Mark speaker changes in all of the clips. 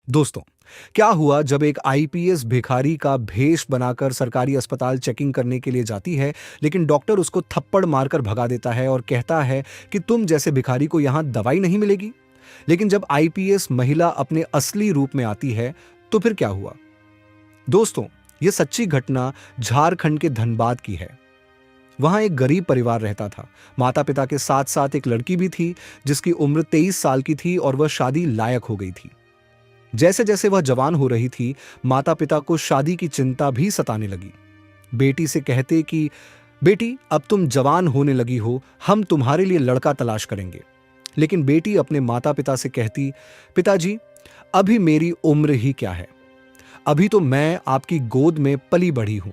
Speaker 1: दोस्तों, क्या हुआ जब एक आईपीएस भिखारी का भेष बनाकर सरकारी अस्पताल चेकिंग करने के लिए जाती है, लेकिन डॉक्टर उसको थप्पड़ मारकर भगा देता है और कहता है कि तुम जैसे भिखारी को यहां दवाई नहीं मिलेगी। लेकिन जब आईपीएस महिला अपने असली रूप में आती है, तो फिर क्या हुआ? दोस्तों, यह सच्ची घटना झारखंड के धनबाद की है। वहां एक गरीब परिवार रहता था। माता पिता के साथ साथ एक लड़की भी थी, जिसकी उम्र 23 साल की थी और वह शादी लायक हो गई थी। जैसे जैसे वह जवान हो रही थी, माता पिता को शादी की चिंता भी सताने लगी। बेटी से कहते कि बेटी, अब तुम जवान होने लगी हो, हम तुम्हारे लिए लड़का तलाश करेंगे। लेकिन बेटी अपने माता पिता से कहती, पिताजी, अभी मेरी उम्र ही क्या है, अभी तो मैं आपकी गोद में पली बढ़ी हूं।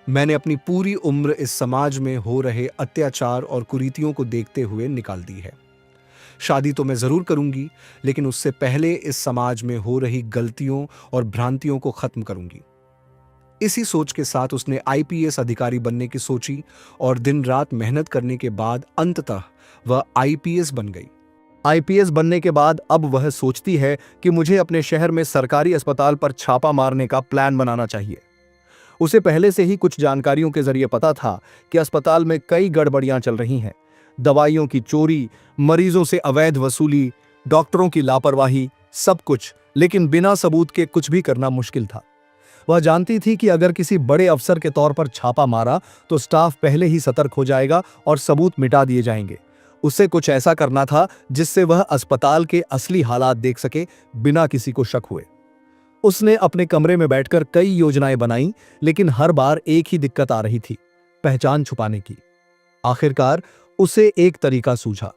Speaker 1: मैंने अपनी पूरी उम्र इस समाज में हो रहे अत्याचार और कुरीतियों को देखते हुए निकाल दी है। शादी तो मैं जरूर करूंगी, लेकिन उससे पहले इस समाज में हो रही गलतियों और भ्रांतियों को खत्म करूंगी। इसी सोच के साथ उसने आईपीएस अधिकारी बनने की सोची और दिन रात मेहनत करने के बाद अंततः वह आईपीएस बन गई।
Speaker 2: आईपीएस बनने के बाद अब वह सोचती है कि मुझे अपने शहर में सरकारी अस्पताल पर छापा मारने का प्लान बनाना चाहिए। उसे पहले से ही कुछ जानकारियों के जरिए पता था कि अस्पताल में कई गड़बड़ियां चल रही हैं। दवाइयों की चोरी, मरीजों से अवैध वसूली, डॉक्टरों की लापरवाही, सब कुछ। लेकिन बिना सबूत के कुछ भी करना मुश्किल था। वह जानती थी कि अगर किसी बड़े अफसर के तौर पर छापा मारा तो स्टाफ पहले ही सतर्क हो जाएगा और सबूत मिटा दिए जाएंगे। उसे कुछ ऐसा करना था जिससे वह अस्पताल के असली हालात देख सके, बिना किसी को शक हुए। उसने अपने कमरे में बैठकर कई योजनाएं बनाई, लेकिन हर बार एक ही दिक्कत आ रही थी, पहचान छुपाने की। आखिरकार उसे एक तरीका सूझा।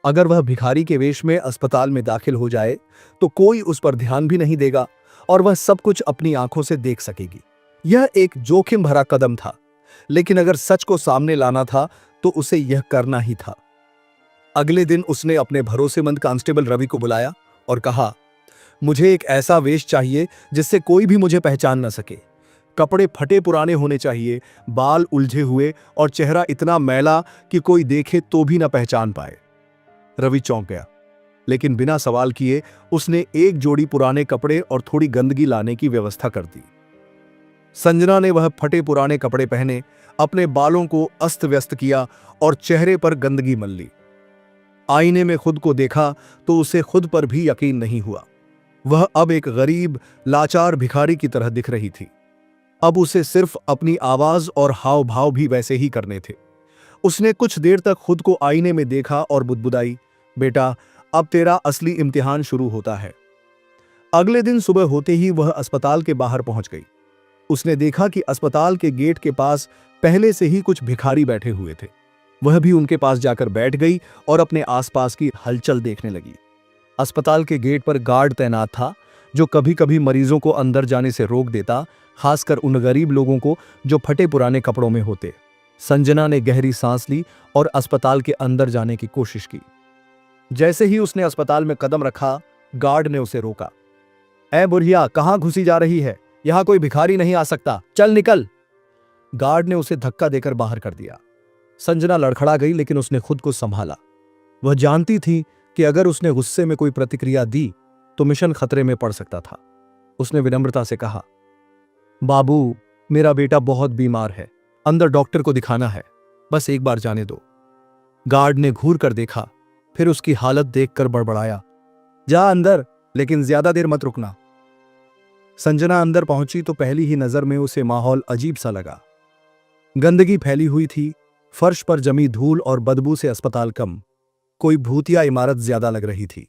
Speaker 2: अगर वह भिखारी के वेश में अस्पताल में दाखिल हो जाए तो कोई उस पर ध्यान भी नहीं देगा और वह सब कुछ अपनी आंखों से देख सकेगी। यह एक जोखिम भरा कदम था, लेकिन अगर सच को सामने लाना था तो उसे यह करना ही था। अगले दिन उसने अपने भरोसेमंद कांस्टेबल रवि को बुलाया और कहा, मुझे एक ऐसा वेश चाहिए जिससे कोई भी मुझे पहचान न सके। कपड़े फटे पुराने होने चाहिए, बाल उलझे हुए और चेहरा इतना मैला कि कोई देखे तो भी न पहचान पाए। रवि चौंक गया, लेकिन बिना सवाल किए उसने एक जोड़ी पुराने कपड़े और थोड़ी गंदगी लाने की व्यवस्था कर दी। संजना ने वह फटे पुराने कपड़े पहने, अपने बालों को अस्त व्यस्त किया और चेहरे पर गंदगी मल ली। आईने में खुद को देखा तो उसे खुद पर भी यकीन नहीं हुआ। वह अब एक गरीब, लाचार भिखारी की तरह दिख रही थी। अब उसे सिर्फ अपनी आवाज और हाव भाव भी वैसे ही करने थे। उसने कुछ देर तक खुद को आईने में देखा और बुदबुदाई, बेटा, अब तेरा असली इम्तिहान शुरू होता है। अगले दिन सुबह होते ही वह अस्पताल के बाहर पहुंच गई। उसने देखा कि अस्पताल के गेट के पास पहले से ही कुछ भिखारी बैठे हुए थे। वह भी उनके पास जाकर बैठ गई और अपने आसपास की हलचल देखने लगी। अस्पताल के गेट पर गार्ड तैनात था, जो कभी कभी मरीजों को अंदर जाने से रोक देता, खासकर उन गरीब लोगों को जो फटे पुराने कपड़ों में होते। संजना ने गहरी सांस ली और अस्पताल के अंदर जाने की कोशिश की। जैसे ही उसने अस्पताल में कदम रखा, गार्ड ने उसे रोका। ऐ बुढ़िया, कहां घुसी जा रही है? यहां कोई भिखारी नहीं आ सकता, चल निकल। गार्ड ने उसे धक्का देकर बाहर कर दिया। संजना लड़खड़ा गई, लेकिन उसने खुद को संभाला। वह जानती थी कि अगर उसने गुस्से में कोई प्रतिक्रिया दी तो मिशन खतरे में पड़ सकता था। उसने विनम्रता से कहा, बाबू, मेरा बेटा बहुत बीमार है, अंदर डॉक्टर को दिखाना है, बस एक बार जाने दो। गार्ड ने घूर कर देखा, फिर उसकी हालत देखकर बड़बड़ाया, जा अंदर, लेकिन ज्यादा देर मत रुकना। संजना अंदर पहुंची तो पहली ही नजर में उसे माहौल अजीब सा लगा। गंदगी फैली हुई थी, फर्श पर जमी धूल और बदबू से अस्पताल कम, कोई भूतिया इमारत ज्यादा लग रही थी।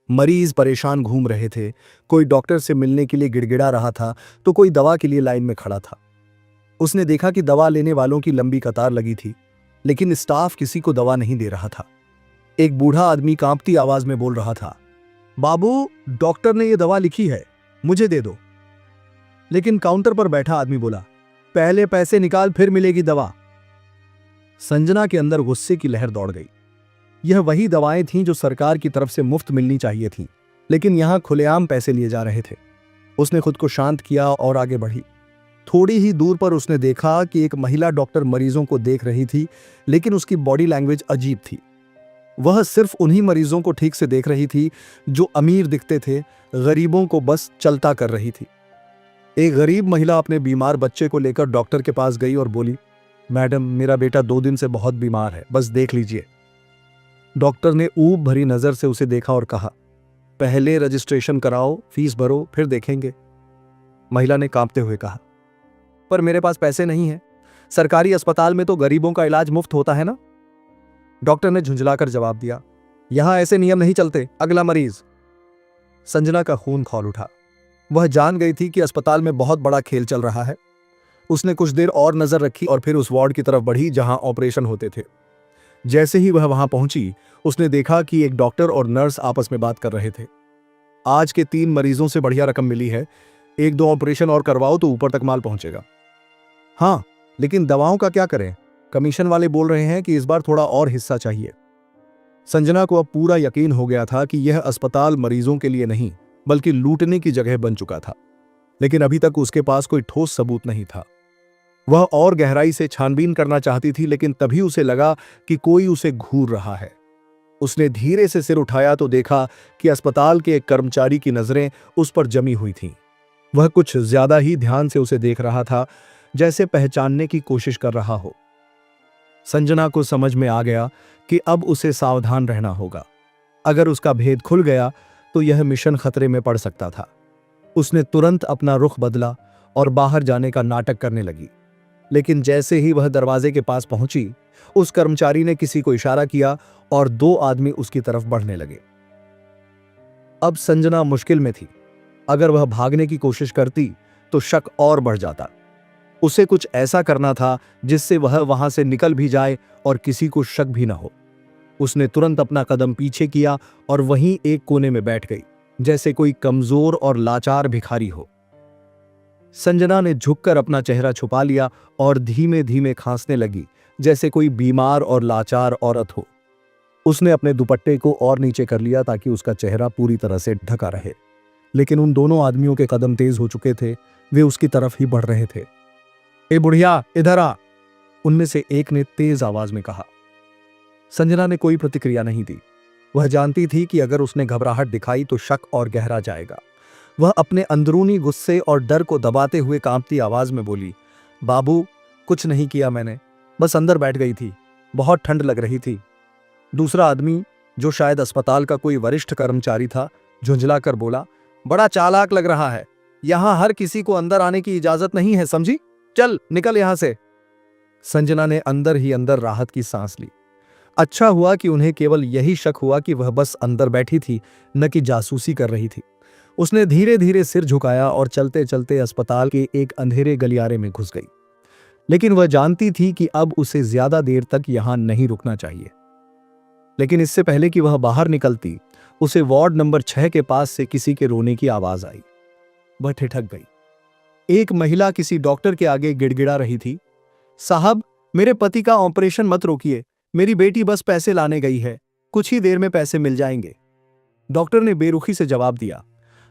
Speaker 2: मरीज परेशान घूम रहे थे, कोई डॉक्टर से मिलने के लिए गिड़गिड़ा रहा था तो कोई दवा के लिए लाइन में खड़ा था। उसने देखा कि दवा लेने वालों की लंबी कतार लगी थी, लेकिन स्टाफ किसी को दवा नहीं दे रहा था। एक बूढ़ा आदमी कांपती आवाज में बोल रहा था, बाबू, डॉक्टर ने यह दवा लिखी है, मुझे दे दो। लेकिन काउंटर पर बैठा आदमी बोला, पहले पैसे निकाल, फिर मिलेगी दवा। संजना के अंदर गुस्से की लहर दौड़ गई। यह वही दवाएं थीं जो सरकार की तरफ से मुफ्त मिलनी चाहिए थीं, लेकिन यहां खुलेआम पैसे लिए जा रहे थे। उसने खुद को शांत किया और आगे बढ़ी। थोड़ी ही दूर पर उसने देखा कि एक महिला डॉक्टर मरीजों को देख रही थी, लेकिन उसकी बॉडी लैंग्वेज अजीब थी। वह सिर्फ उन्हीं मरीजों को ठीक से देख रही थी जो अमीर दिखते थे, गरीबों को बस चलता कर रही थी। एक गरीब महिला अपने बीमार बच्चे को लेकर डॉक्टर के पास गई और बोली, मैडम, मेरा बेटा 2 दिन से बहुत बीमार है, बस देख लीजिए। डॉक्टर ने ऊब भरी नजर से उसे देखा और कहा, पहले रजिस्ट्रेशन कराओ, फीस भरो, फिर देखेंगे। महिला ने कांपते हुए कहा, पर मेरे पास पैसे नहीं है, सरकारी अस्पताल में तो गरीबों का इलाज मुफ्त होता है ना। डॉक्टर ने झुंझलाकर जवाब दिया, यहां ऐसे नियम नहीं चलते, अगला मरीज। संजना का खून खौल उठा। वह जान गई थी कि अस्पताल में बहुत बड़ा खेल चल रहा है। उसने कुछ देर और नजर रखी और फिर उस वार्ड की तरफ बढ़ी जहां ऑपरेशन होते थे। जैसे ही वह वहां पहुंची, उसने देखा कि एक डॉक्टर और नर्स आपस में बात कर रहे थे। आज के 3 मरीजों से बढ़िया रकम मिली है, 1-2 ऑपरेशन और करवाओ तो ऊपर तक माल पहुंचेगा। हाँ, लेकिन दवाओं का क्या करें? कमीशन वाले बोल रहे हैं कि इस बार थोड़ा और हिस्सा चाहिए। संजना को अब पूरा यकीन हो गया था कि यह अस्पताल मरीजों के लिए नहीं बल्कि लूटने की जगह बन चुका था, लेकिन अभी तक उसके पास कोई ठोस सबूत नहीं था। वह और गहराई से छानबीन करना चाहती थी, लेकिन तभी उसे लगा कि कोई उसे घूर रहा है। उसने धीरे से सिर उठाया तो देखा कि अस्पताल के एक कर्मचारी की नजरें उस पर जमी हुई थीं। वह कुछ ज्यादा ही ध्यान से उसे देख रहा था, जैसे पहचानने की कोशिश कर रहा हो। संजना को समझ में आ गया कि अब उसे सावधान रहना होगा। अगर उसका भेद खुल गया तो यह मिशन खतरे में पड़ सकता था। उसने तुरंत अपना रुख बदला और बाहर जाने का नाटक करने लगी। लेकिन जैसे ही वह दरवाजे के पास पहुंची, उस कर्मचारी ने किसी को इशारा किया और 2 आदमी उसकी तरफ बढ़ने लगे। अब संजना मुश्किल में थी। अगर वह भागने की कोशिश करती तो शक और बढ़ जाता। उसे कुछ ऐसा करना था जिससे वह वहां से निकल भी जाए और किसी को शक भी न हो। उसने तुरंत अपना कदम पीछे किया और वहीं एक कोने में बैठ गई, जैसे कोई कमजोर और लाचार भिखारी हो। संजना ने झुककर अपना चेहरा छुपा लिया और धीमे धीमे खांसने लगी, जैसे कोई बीमार और लाचार औरत हो। उसने अपने दुपट्टे को और नीचे कर लिया ताकि उसका चेहरा पूरी तरह से ढका रहे। लेकिन उन दोनों आदमियों के कदम तेज हो चुके थे, वे उसकी तरफ ही बढ़ रहे थे। ए बुढ़िया, इधर आ, उनमें से एक ने तेज आवाज में कहा। संजना ने कोई प्रतिक्रिया नहीं दी। वह जानती थी कि अगर उसने घबराहट दिखाई तो शक और गहरा जाएगा। वह अपने अंदरूनी गुस्से और डर को दबाते हुए कांपती आवाज में बोली, बाबू, कुछ नहीं किया मैंने, बस अंदर बैठ गई थी, बहुत ठंड लग रही थी। दूसरा आदमी, जो शायद अस्पताल का कोई वरिष्ठ कर्मचारी था, झुंझलाकर बोला, बड़ा चालाक लग रहा है, यहां हर किसी को अंदर आने की इजाजत नहीं है, समझी? चल निकल यहां से। संजना ने अंदर ही अंदर राहत की सांस ली। अच्छा हुआ कि उन्हें केवल यही शक हुआ कि वह बस अंदर बैठी थी, न कि जासूसी कर रही थी। उसने धीरे धीरे सिर झुकाया और चलते चलते अस्पताल के एक अंधेरे गलियारे में घुस गई। लेकिन वह जानती थी कि अब उसे ज्यादा देर तक यहां नहीं रुकना चाहिए। लेकिन इससे पहले कि वह बाहर निकलती, उसे वार्ड नंबर 6 के पास से किसी के रोने की आवाज आई। वह ठिठक गई। एक महिला किसी डॉक्टर के आगे गिड़गिड़ा रही थी, साहब, मेरे पति का ऑपरेशन मत रोकिए, मेरी बेटी बस पैसे लाने गई है, कुछ ही देर में पैसे मिल जाएंगे। डॉक्टर ने बेरुखी से जवाब दिया,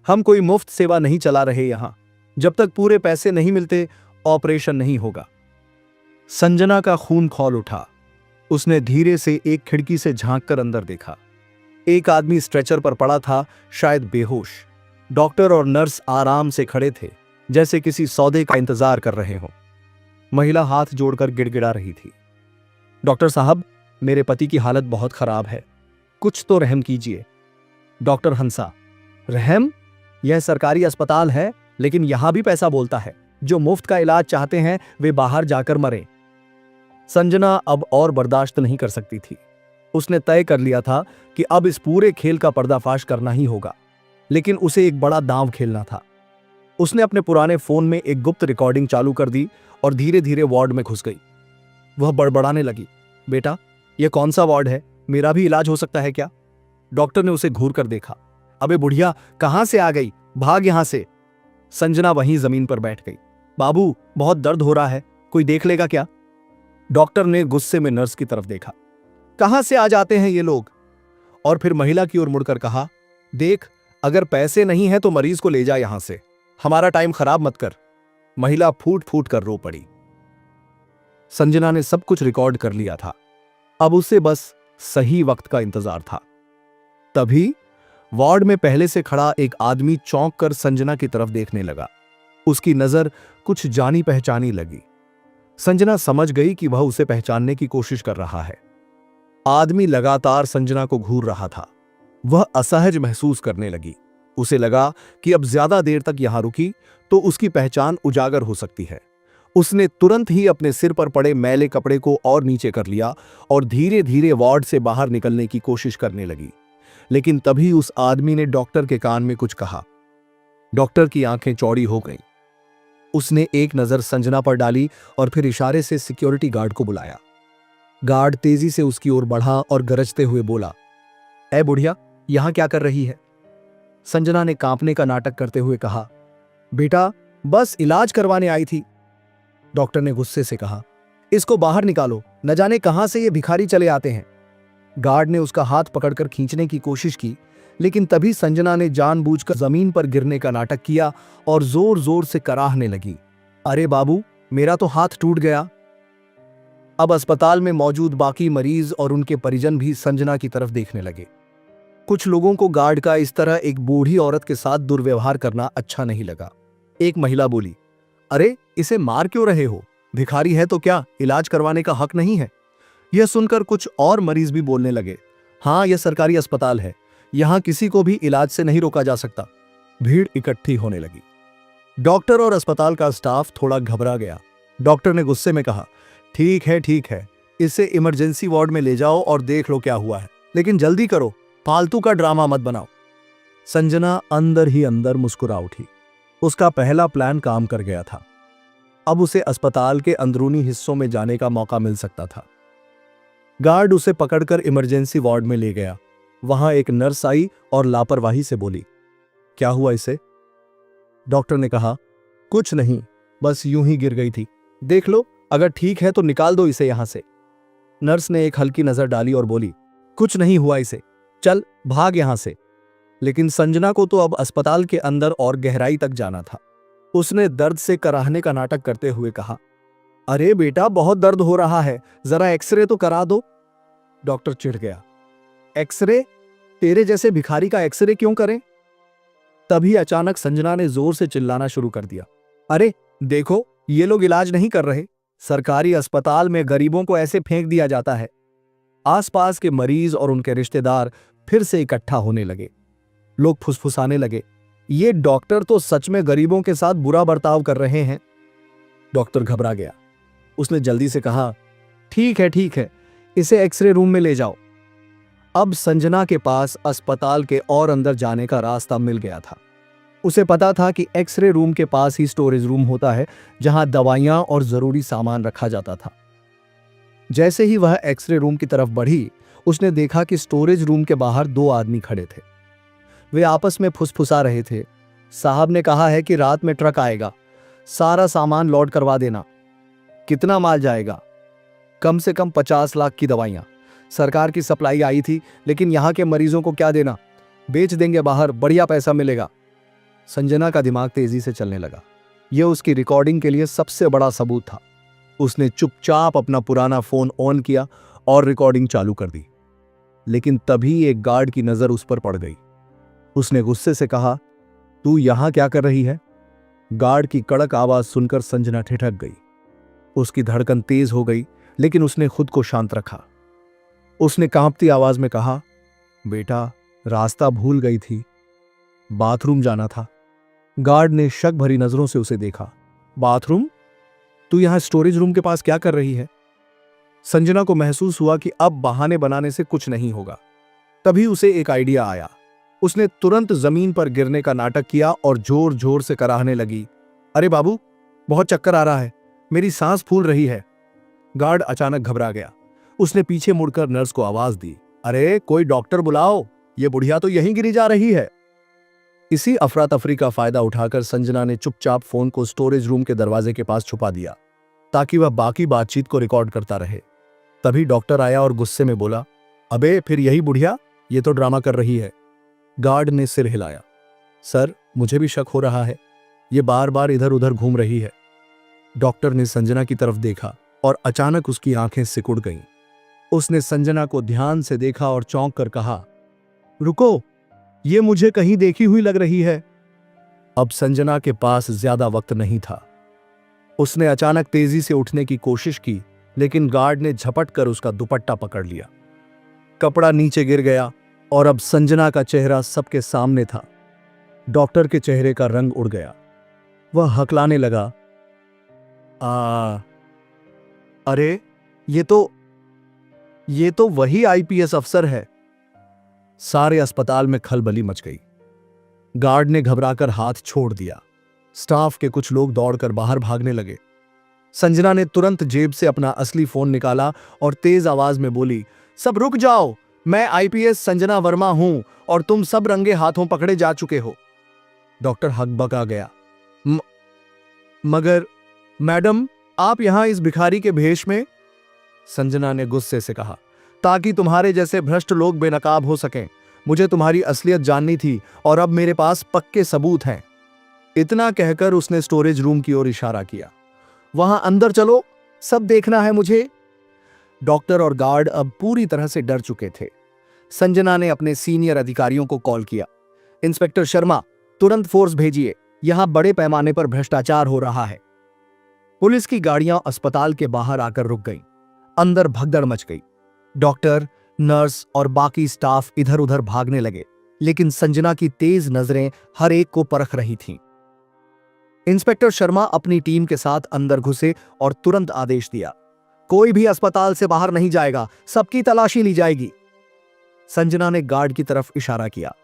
Speaker 2: हम कोई मुफ्त सेवा नहीं चला रहे यहां, जब तक पूरे पैसे नहीं मिलते ऑपरेशन नहीं होगा। संजना का खून खौल उठा। उसने धीरे से एक खिड़की से झांककर अंदर देखा। एक आदमी स्ट्रेचर पर पड़ा था, शायद बेहोश। डॉक्टर और नर्स आराम से खड़े थे, जैसे किसी सौदे का इंतजार कर रहे हों। महिला हाथ जोड़कर गिड़गिड़ा रही थी, डॉक्टर साहब, मेरे पति की हालत बहुत खराब है, कुछ तो रहम कीजिए। डॉक्टर हंसा, रहम? यह सरकारी अस्पताल है, लेकिन यहां भी पैसा बोलता है। जो मुफ्त का इलाज चाहते हैं वे बाहर जाकर मरें। संजना अब और बर्दाश्त नहीं कर सकती थी। उसने तय कर लिया था कि अब इस पूरे खेल का पर्दाफाश करना ही होगा, लेकिन उसे एक बड़ा दांव खेलना था। उसने अपने पुराने फोन में एक गुप्त रिकॉर्डिंग चालू कर दी और धीरे धीरे वार्ड में घुस गई। वह बड़बड़ाने लगी, बेटा, यह कौन सा वार्ड है? मेरा भी इलाज हो सकता है क्या? डॉक्टर ने उसे घूर कर देखा। अबे बुढ़िया, कहां से आ गई? भाग यहां से। संजना वहीं जमीन पर बैठ गई। बाबू, बहुत दर्द हो रहा है, कोई देख लेगा क्या? डॉक्टर ने गुस्से में नर्स की तरफ देखा। कहां से आ जाते हैं ये लोग? और फिर महिला की ओर मुड़कर कहा, देख, अगर पैसे नहीं है तो मरीज को ले जा यहां से, हमारा टाइम खराब मत कर। महिला फूट फूट कर रो पड़ी। संजना ने सब कुछ रिकॉर्ड कर लिया था। अब उसे बस सही वक्त का इंतजार था। तभी वार्ड में पहले से खड़ा एक आदमी चौंक कर संजना की तरफ देखने लगा। उसकी नजर कुछ जानी पहचानी लगी। संजना समझ गई कि वह उसे पहचानने की कोशिश कर रहा है। आदमी लगातार संजना को घूर रहा था। वह असहज महसूस करने लगी। उसे लगा कि अब ज्यादा देर तक यहां रुकी तो उसकी पहचान उजागर हो सकती है। उसने तुरंत ही अपने सिर पर पड़े मैले कपड़े को और नीचे कर लिया और धीरे धीरे वार्ड से बाहर निकलने की कोशिश करने लगी। लेकिन तभी उस आदमी ने डॉक्टर के कान में कुछ कहा। डॉक्टर की आंखें चौड़ी हो गईं। उसने एक नजर संजना पर डाली और फिर इशारे से सिक्योरिटी गार्ड को बुलाया। गार्ड तेजी से उसकी ओर बढ़ा और गरजते हुए बोला, ए बुढ़िया, यहां क्या कर रही है? संजना ने कांपने का नाटक करते हुए कहा, बेटा बस इलाज करवाने आई थी। डॉक्टर ने गुस्से से कहा, इसको बाहर निकालो, न जाने कहां से ये भिखारी चले आते हैं। गार्ड ने उसका हाथ पकड़कर खींचने की कोशिश की, लेकिन तभी संजना ने जानबूझकर जमीन पर गिरने का नाटक किया और जोर जोर से कराहने लगी, अरे बाबू, मेरा तो हाथ टूट गया। अब अस्पताल में मौजूद बाकी मरीज और उनके परिजन भी संजना की तरफ देखने लगे। कुछ लोगों को गार्ड का इस तरह एक बूढ़ी औरत के साथ दुर्व्यवहार करना अच्छा नहीं लगा। एक महिला बोली, अरे इसे मार क्यों रहे हो? भिखारी है तो क्या इलाज करवाने का हक नहीं है? यह सुनकर कुछ और मरीज भी बोलने लगे, हाँ यह सरकारी अस्पताल है, यहां किसी को भी इलाज से नहीं रोका जा सकता। भीड़ इकट्ठी होने लगी। डॉक्टर और अस्पताल का स्टाफ थोड़ा घबरा गया। डॉक्टर ने गुस्से में कहा, ठीक है, इसे इमरजेंसी वार्ड में ले जाओ और देख लो क्या हुआ है, लेकिन जल्दी करो, फालतू का ड्रामा मत बनाओ। संजना अंदर ही अंदर मुस्कुरा उठी। उसका पहला प्लान काम कर गया था। अब उसे अस्पताल के अंदरूनी हिस्सों में जाने का मौका मिल सकता था। गार्ड उसे पकड़कर इमरजेंसी वार्ड में ले गया। वहां एक नर्स आई और लापरवाही से बोली, क्या हुआ इसे? डॉक्टर ने कहा, कुछ नहीं, बस यूं ही गिर गई थी, देख लो, अगर ठीक है तो निकाल दो इसे यहां से। नर्स ने एक हल्की नजर डाली और बोली, कुछ नहीं हुआ इसे, चल भाग यहां से। लेकिन संजना को तो अब अस्पताल के अंदर और गहराई तक जाना था। उसने दर्द से कराहने का नाटक करते हुए कहा, अरे बेटा बहुत दर्द हो रहा है, जरा एक्सरे तो करा दो। डॉक्टर चिढ़ गया, एक्सरे? तेरे जैसे भिखारी का एक्सरे क्यों करें? तभी अचानक संजना ने जोर से चिल्लाना शुरू कर दिया, अरे देखो, ये लोग इलाज नहीं कर रहे, सरकारी अस्पताल में गरीबों को ऐसे फेंक दिया जाता है। आसपास के मरीज और उनके रिश्तेदार फिर से इकट्ठा होने लगे। लोग फुसफुसाने लगे, ये डॉक्टर तो सच में गरीबों के साथ बुरा बर्ताव कर रहे हैं। डॉक्टर घबरा गया। उसने जल्दी से कहा, ठीक है, इसे एक्सरे रूम में ले जाओ। अब संजना के पास अस्पताल के और अंदर जाने का रास्ता मिल गया था। उसे पता था कि एक्सरे रूम के पास ही स्टोरेज रूम होता है, जहां दवाइयां और जरूरी सामान रखा जाता था। जैसे ही वह एक्सरे रूम की तरफ बढ़ी, उसने देखा कि स्टोरेज रूम के बाहर दो आदमी खड़े थे। वे आपस में फुसफुसा रहे थे, साहब ने कहा है कि रात में ट्रक आएगा, सारा सामान लोड करवा देना। कितना माल जाएगा? कम से कम 50 लाख की दवाइयां। सरकार की सप्लाई आई थी, लेकिन यहां के मरीजों को क्या देना, बेच देंगे बाहर, बढ़िया पैसा मिलेगा। संजना का दिमाग तेजी से चलने लगा। यह उसकी रिकॉर्डिंग के लिए सबसे बड़ा सबूत था। उसने चुपचाप अपना पुराना फोन ऑन किया और रिकॉर्डिंग चालू कर दी। लेकिन तभी एक गार्ड की नजर उस पर पड़ गई। उसने गुस्से से कहा, तू यहां क्या कर रही है? गार्ड की कड़क आवाज सुनकर संजना ठिठक गई। उसकी धड़कन तेज हो गई, लेकिन उसने खुद को शांत रखा। उसने कांपती आवाज में कहा, बेटा रास्ता भूल गई थी, बाथरूम जाना था। गार्ड ने शक भरी नजरों से उसे देखा। बाथरूम? तू यहां स्टोरेज रूम के पास क्या कर रही है? संजना को महसूस हुआ कि अब बहाने बनाने से कुछ नहीं होगा। तभी उसे एक आइडिया आया। उसने तुरंत जमीन पर गिरने का नाटक किया और जोर जोर से कराहने लगी, अरे बाबू, बहुत चक्कर आ रहा है, मेरी सांस फूल रही है। गार्ड अचानक घबरा गया। उसने पीछे मुड़कर नर्स को आवाज दी, अरे कोई डॉक्टर बुलाओ, ये बुढ़िया तो यहीं गिरी जा रही है। इसी अफरा तफरी का फायदा उठाकर संजना ने चुपचाप फोन को स्टोरेज रूम के दरवाजे के पास छुपा दिया, ताकि वह बाकी बातचीत को रिकॉर्ड करता रहे। तभी डॉक्टर आया और गुस्से में बोला, अबे फिर यही बुढ़िया, ये तो ड्रामा कर रही है। गार्ड ने सिर हिलाया, सर मुझे भी शक हो रहा है, ये बार बार इधर उधर घूम रही है। डॉक्टर ने संजना की तरफ देखा और अचानक उसकी आंखें सिकुड़ गईं। उसने संजना को ध्यान से देखा और चौंक कर कहा, रुको, ये मुझे कहीं देखी हुई लग रही है। अब संजना के पास ज्यादा वक्त नहीं था। उसने अचानक तेजी से उठने की कोशिश की, लेकिन गार्ड ने झपट कर उसका दुपट्टा पकड़ लिया। कपड़ा नीचे गिर गया और अब संजना का चेहरा सबके सामने था। डॉक्टर के चेहरे का रंग उड़ गया। वह हकलाने लगा, अरे ये तो वही आईपीएस अफसर है। सारे अस्पताल में खलबली मच गई। गार्ड ने घबराकर हाथ छोड़ दिया। स्टाफ के कुछ लोग दौड़कर बाहर भागने लगे। संजना ने तुरंत जेब से अपना असली फोन निकाला और तेज आवाज में बोली, सब रुक जाओ, मैं आईपीएस संजना वर्मा हूं और तुम सब रंगे हाथों पकड़े जा चुके हो। डॉक्टर हकबका गया। मगर मैडम, आप यहां इस भिखारी के भेष में? संजना ने गुस्से से कहा, ताकि तुम्हारे जैसे भ्रष्ट लोग बेनकाब हो सकें। मुझे तुम्हारी असलियत जाननी थी और अब मेरे पास पक्के सबूत हैं। इतना कहकर उसने स्टोरेज रूम की ओर इशारा किया। वहां अंदर चलो, सब देखना है मुझे। डॉक्टर और गार्ड अब पूरी तरह से डर चुके थे। संजना ने अपने सीनियर अधिकारियों को कॉल किया, इंस्पेक्टर शर्मा, तुरंत फोर्स भेजिए, यहां बड़े पैमाने पर भ्रष्टाचार हो रहा है। पुलिस की गाड़ियां अस्पताल के बाहर आकर रुक गईं। अंदर भगदड़ मच गई। डॉक्टर, नर्स और बाकी स्टाफ इधर उधर भागने लगे, लेकिन संजना की तेज नजरें हर एक को परख रही थीं। इंस्पेक्टर शर्मा अपनी टीम के साथ अंदर घुसे और तुरंत आदेश दिया, कोई भी अस्पताल से बाहर नहीं जाएगा, सबकी तलाशी ली जाएगी। संजना ने गार्ड की तरफ इशारा किया,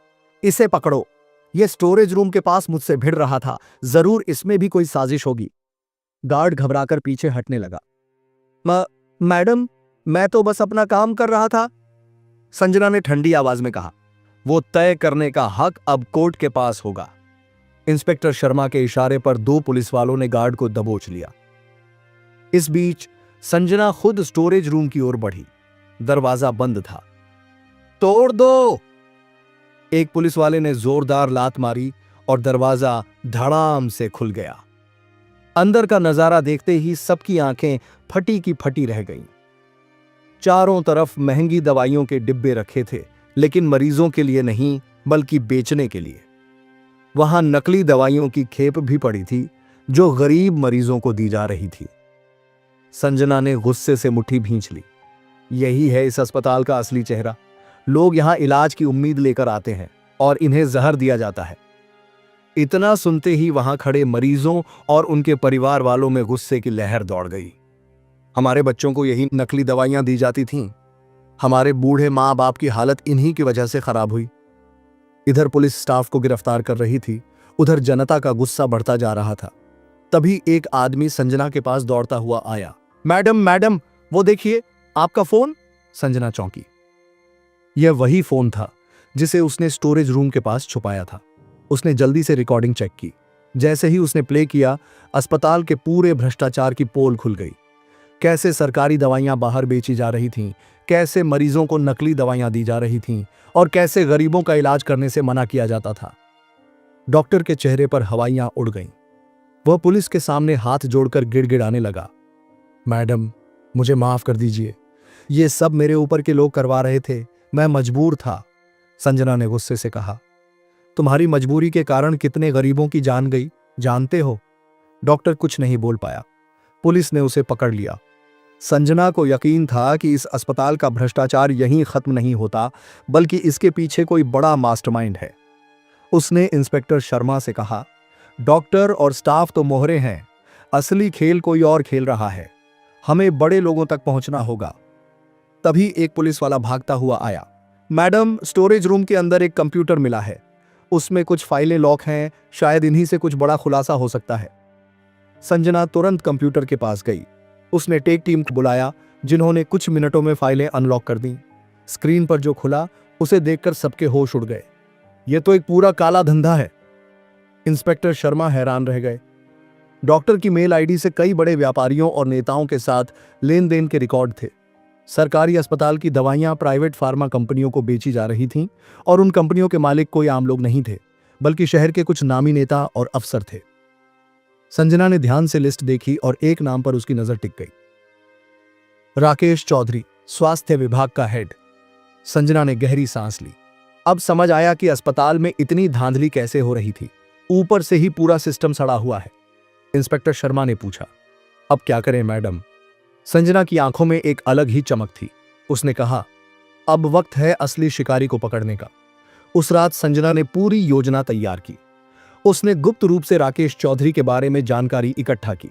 Speaker 2: इसे पकड़ो, यह स्टोरेज रूम के पास मुझसे भिड़ रहा था, जरूर इसमें भी कोई साजिश होगी। गार्ड घबराकर पीछे हटने लगा। मैडम, मैं तो बस अपना काम कर रहा था, संजना ने ठंडी आवाज में कहा। वो तय करने का हक अब कोर्ट के पास होगा। इंस्पेक्टर शर्मा के इशारे पर 2 पुलिस वालों ने गार्ड को दबोच लिया। इस बीच संजना खुद स्टोरेज रूम की ओर बढ़ी। दरवाजा बंद था। तोड़ दो, एक पुलिस वाले ने जोरदार लात मारी और दरवाजा धड़ाम से खुल गया। अंदर का नजारा देखते ही सबकी आंखें फटी की फटी रह गईं। चारों तरफ महंगी दवाइयों के डिब्बे रखे थे, लेकिन मरीजों के लिए नहीं, बल्कि बेचने के लिए। वहां नकली दवाइयों की खेप भी पड़ी थी, जो गरीब मरीजों को दी जा रही थी। संजना ने गुस्से से मुट्ठी भींच ली। यही है इस अस्पताल का असली चेहरा। लोग यहां इलाज की उम्मीद लेकर आते हैं और इन्हें जहर दिया जाता है। इतना सुनते ही वहां खड़े मरीजों और उनके परिवार वालों में गुस्से की लहर दौड़ गई। हमारे बच्चों को यही नकली दवाइयां दी जाती थीं। हमारे बूढ़े माँ बाप की हालत इन्हीं की वजह से खराब हुई। इधर पुलिस स्टाफ को गिरफ्तार कर रही थी, उधर जनता का गुस्सा बढ़ता जा रहा था। तभी एक आदमी संजना के पास दौड़ता हुआ आया। मैडम, वो देखिए, आपका फोन। संजना चौंकी। यह वही फोन था जिसे उसने स्टोरेज रूम के पास छुपाया था। उसने जल्दी से रिकॉर्डिंग चेक की। जैसे ही उसने प्ले किया, अस्पताल के पूरे भ्रष्टाचार की पोल खुल गई। कैसे सरकारी दवाइयां बाहर बेची जा रही थीं, कैसे मरीजों को नकली दवाइयां दी जा रही थीं और कैसे गरीबों का इलाज करने से मना किया जाता था। डॉक्टर के चेहरे पर हवाइयां उड़ गईं। वह पुलिस के सामने हाथ जोड़कर गिड़गिड़ाने लगा। मैडम, मुझे माफ कर दीजिए, ये सब मेरे ऊपर के लोग करवा रहे थे, मैं मजबूर था। संजना ने गुस्से से कहा। तुम्हारी मजबूरी के कारण कितने गरीबों की जान गई, जानते हो? डॉक्टर कुछ नहीं बोल पाया। पुलिस ने उसे पकड़ लिया। संजना को यकीन था कि इस अस्पताल का भ्रष्टाचार यहीं खत्म नहीं होता, बल्कि इसके पीछे कोई बड़ा मास्टरमाइंड है। उसने इंस्पेक्टर शर्मा से कहा, डॉक्टर और स्टाफ तो मोहरे हैं, असली खेल कोई और खेल रहा है, हमें बड़े लोगों तक पहुंचना होगा। तभी एक पुलिस वाला भागता हुआ आया। मैडम, स्टोरेज रूम के अंदर एक कंप्यूटर मिला है, उसमें कुछ फाइलें लॉक हैं, शायद इन्हीं से कुछ बड़ा खुलासा हो सकता है। संजना तुरंत कंप्यूटर के पास गई। उसने टेक टीम को बुलाया, जिन्होंने कुछ मिनटों में फाइलें अनलॉक कर दी। स्क्रीन पर जो खुला, उसे देखकर सबके होश उड़ गए। यह तो एक पूरा काला धंधा है। इंस्पेक्टर शर्मा हैरान रह गए। डॉक्टर की मेल आईडी से कई बड़े व्यापारियों और नेताओं के साथ लेन देन के रिकॉर्ड थे। सरकारी अस्पताल की दवाइयां प्राइवेट फार्मा कंपनियों को बेची जा रही थीं और उन कंपनियों के मालिक कोई आम लोग नहीं थे, बल्कि शहर के कुछ नामी नेता और अफसर थे। संजना ने ध्यान से लिस्ट देखी और एक नाम पर उसकी नजर टिक गई। राकेश चौधरी, स्वास्थ्य विभाग का हेड। संजना ने गहरी सांस ली। अब समझ आया कि अस्पताल में इतनी धांधली कैसे हो रही थी। ऊपर से ही पूरा सिस्टम सड़ा हुआ है। इंस्पेक्टर शर्मा ने पूछा, अब क्या करें मैडम? संजना की आंखों में एक अलग ही चमक थी। उसने कहा, अब वक्त है असली शिकारी को पकड़ने का। उस रात संजना ने पूरी योजना तैयार की। उसने गुप्त रूप से राकेश चौधरी के बारे में जानकारी इकट्ठा की।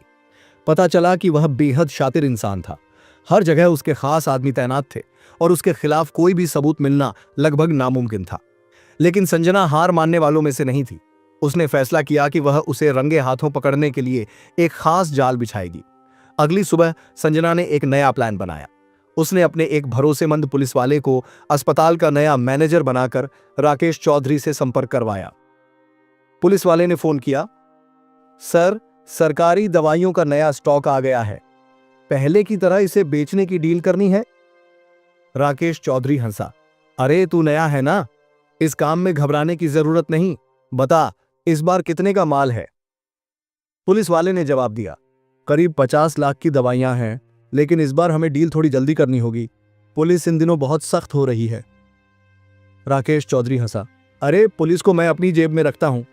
Speaker 2: पता चला कि वह बेहद शातिर इंसान था। हर जगह उसके खास आदमी तैनात थे और उसके खिलाफ कोई भी सबूत मिलना लगभग नामुमकिन था। लेकिन संजना हार मानने वालों में से नहीं थी। उसने फैसला किया कि वह उसे रंगे हाथों पकड़ने के लिए एक खास जाल बिछाएगी। अगली सुबह संजना ने एक नया प्लान बनाया। उसने अपने एक भरोसेमंद पुलिस वाले को अस्पताल का नया मैनेजर बनाकर राकेश चौधरी से संपर्क करवाया। पुलिस वाले ने फोन किया, सर, सरकारी दवाइयों का नया स्टॉक आ गया है। पहले की तरह इसे बेचने की डील करनी है। राकेश चौधरी हंसा, अरे तू नया है ना, इस काम में घबराने की जरूरत नहीं। बता, इस बार कितने का माल है? पुलिस वाले ने जवाब दिया, करीब 50 लाख की दवाइयां हैं, लेकिन इस बार हमें डील थोड़ी जल्दी करनी होगी। पुलिस इन दिनों बहुत सख्त हो रही है। राकेश चौधरी हंसा, अरे पुलिस को मैं अपनी जेब में रखता हूं,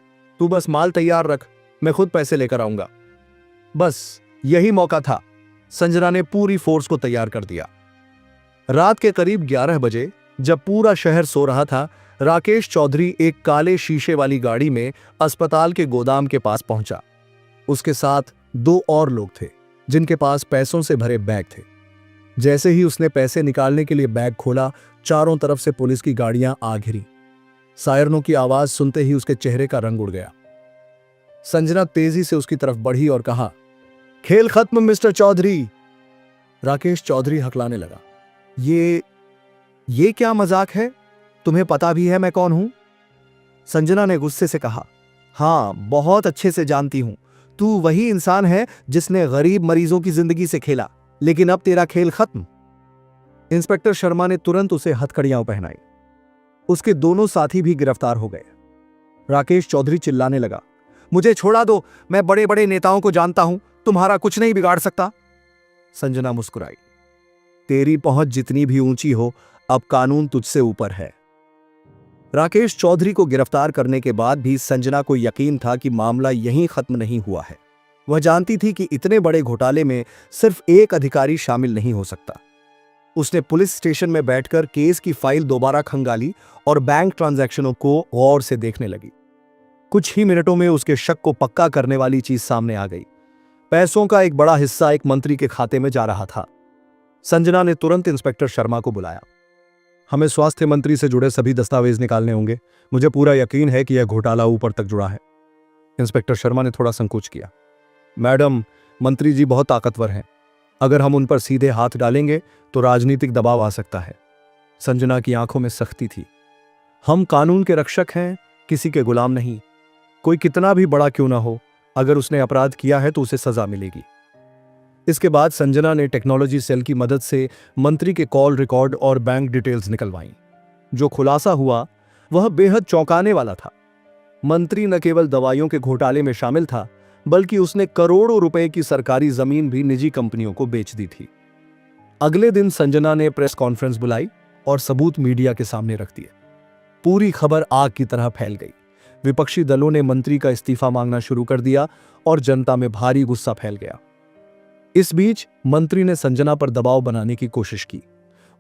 Speaker 2: तू बस माल तैयार रख, मैं खुद पैसे लेकर आऊंगा। बस यही मौका था। संजना ने पूरी फोर्स को तैयार कर दिया। रात के करीब 11 बजे जब पूरा शहर सो रहा था, राकेश चौधरी एक काले शीशे वाली गाड़ी में अस्पताल के गोदाम के पास पहुंचा। उसके साथ 2 और लोग थे जिनके पास पैसों से भरे बैग थे। जैसे ही उसने पैसे निकालने के लिए बैग खोला, चारों तरफ से पुलिस की गाड़ियां आ घिरी। सायरनों की आवाज सुनते ही उसके चेहरे का रंग उड़ गया। संजना तेजी से उसकी तरफ बढ़ी और कहा, खेल खत्म मिस्टर चौधरी। राकेश चौधरी हकलाने लगा, ये क्या मजाक है? तुम्हें पता भी है मैं कौन हूं? संजना ने गुस्से से कहा, हां, बहुत अच्छे से जानती हूं। तू वही इंसान है जिसने गरीब मरीजों की जिंदगी से खेला, लेकिन अब तेरा खेल खत्म। इंस्पेक्टर शर्मा ने तुरंत उसे हथकड़ियां पहनाई। उसके दोनों साथी भी गिरफ्तार हो गए। राकेश चौधरी चिल्लाने लगा, मुझे छोड़ा दो, मैं बड़े बड़े नेताओं को जानता हूं, तुम्हारा कुछ नहीं बिगाड़ सकता। संजना मुस्कुराई, तेरी पहुंच जितनी भी ऊंची हो, अब कानून तुझसे ऊपर है। राकेश चौधरी को गिरफ्तार करने के बाद भी संजना को यकीन था कि मामला यहीं खत्म नहीं हुआ है। वह जानती थी कि इतने बड़े घोटाले में सिर्फ एक अधिकारी शामिल नहीं हो सकता। उसने पुलिस स्टेशन में बैठकर केस की फाइल दोबारा खंगाली और बैंक ट्रांजैक्शनों को गौर से देखने लगी। कुछ ही मिनटों में उसके शक को पक्का करने वाली चीज सामने आ गई। पैसों का एक बड़ा हिस्सा एक मंत्री के खाते में जा रहा था। संजना ने तुरंत इंस्पेक्टर शर्मा को बुलाया। हमें स्वास्थ्य मंत्री से जुड़े सभी दस्तावेज निकालने होंगे। मुझे पूरा यकीन है कि यह घोटाला ऊपर तक जुड़ा है। इंस्पेक्टर शर्मा ने थोड़ा संकोच किया, मैडम, मंत्री जी बहुत ताकतवर हैं। अगर हम उन पर सीधे हाथ डालेंगे तो राजनीतिक दबाव आ सकता है। संजना की आंखों में सख्ती थी। हम कानून के रक्षक हैं, किसी के गुलाम नहीं। कोई कितना भी बड़ा क्यों ना हो, अगर उसने अपराध किया है तो उसे सजा मिलेगी। इसके बाद संजना ने टेक्नोलॉजी सेल की मदद से मंत्री के कॉल रिकॉर्ड और बैंक डिटेल्स निकलवाईं। जो खुलासा हुआ वह बेहद चौंकाने वाला था। मंत्री न केवल दवाइयों के घोटाले में शामिल था, बल्कि उसने करोड़ों रुपए की सरकारी जमीन भी निजी कंपनियों को बेच दी थी। अगले दिन संजना ने प्रेस कॉन्फ्रेंस बुलाई और सबूत मीडिया के सामने रख दिए। पूरी खबर आग की तरह फैल गई। विपक्षी दलों ने मंत्री का इस्तीफा मांगना शुरू कर दिया और जनता में भारी गुस्सा फैल गया। इस बीच मंत्री ने संजना पर दबाव बनाने की कोशिश की।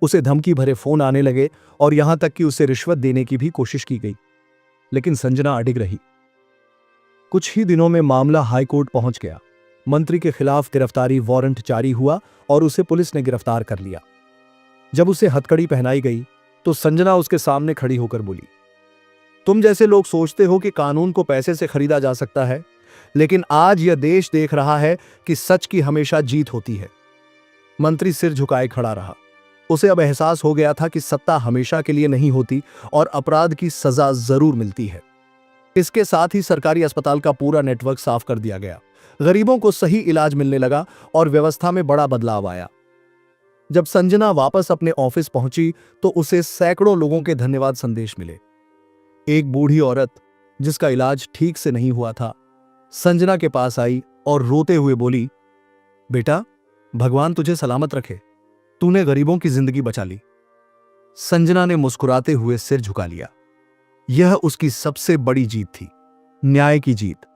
Speaker 2: उसे धमकी भरे फोन आने लगे और यहां तक कि उसे रिश्वत देने की भी कोशिश की गई, लेकिन संजना अडिग रही। कुछ ही दिनों में मामला हाईकोर्ट पहुंच गया। मंत्री के खिलाफ गिरफ्तारी वारंट जारी हुआ और उसे पुलिस ने गिरफ्तार कर लिया। जब उसे हथकड़ी पहनाई गई तो संजना उसके सामने खड़ी होकर बोली, तुम जैसे लोग सोचते हो कि कानून को पैसे से खरीदा जा सकता है, लेकिन आज यह देश देख रहा है कि सच की हमेशा जीत होती है। मंत्री सिर झुकाए खड़ा रहा। उसे अब एहसास हो गया था कि सत्ता हमेशा के लिए नहीं होती और अपराध की सजा जरूर मिलती है। इसके साथ ही सरकारी अस्पताल का पूरा नेटवर्क साफ कर दिया गया। गरीबों को सही इलाज मिलने लगा और व्यवस्था में बड़ा बदलाव आया। जब संजना वापस अपने ऑफिस पहुंची तो उसे सैकड़ों लोगों के धन्यवाद संदेश मिले। एक बूढ़ी औरत जिसका इलाज ठीक से नहीं हुआ था, संजना के पास आई और रोते हुए बोली, बेटा, भगवान तुझे सलामत रखे। तूने गरीबों की जिंदगी बचा ली। संजना ने मुस्कुराते हुए सिर झुका लिया। यह उसकी सबसे बड़ी जीत थी, न्याय की जीत।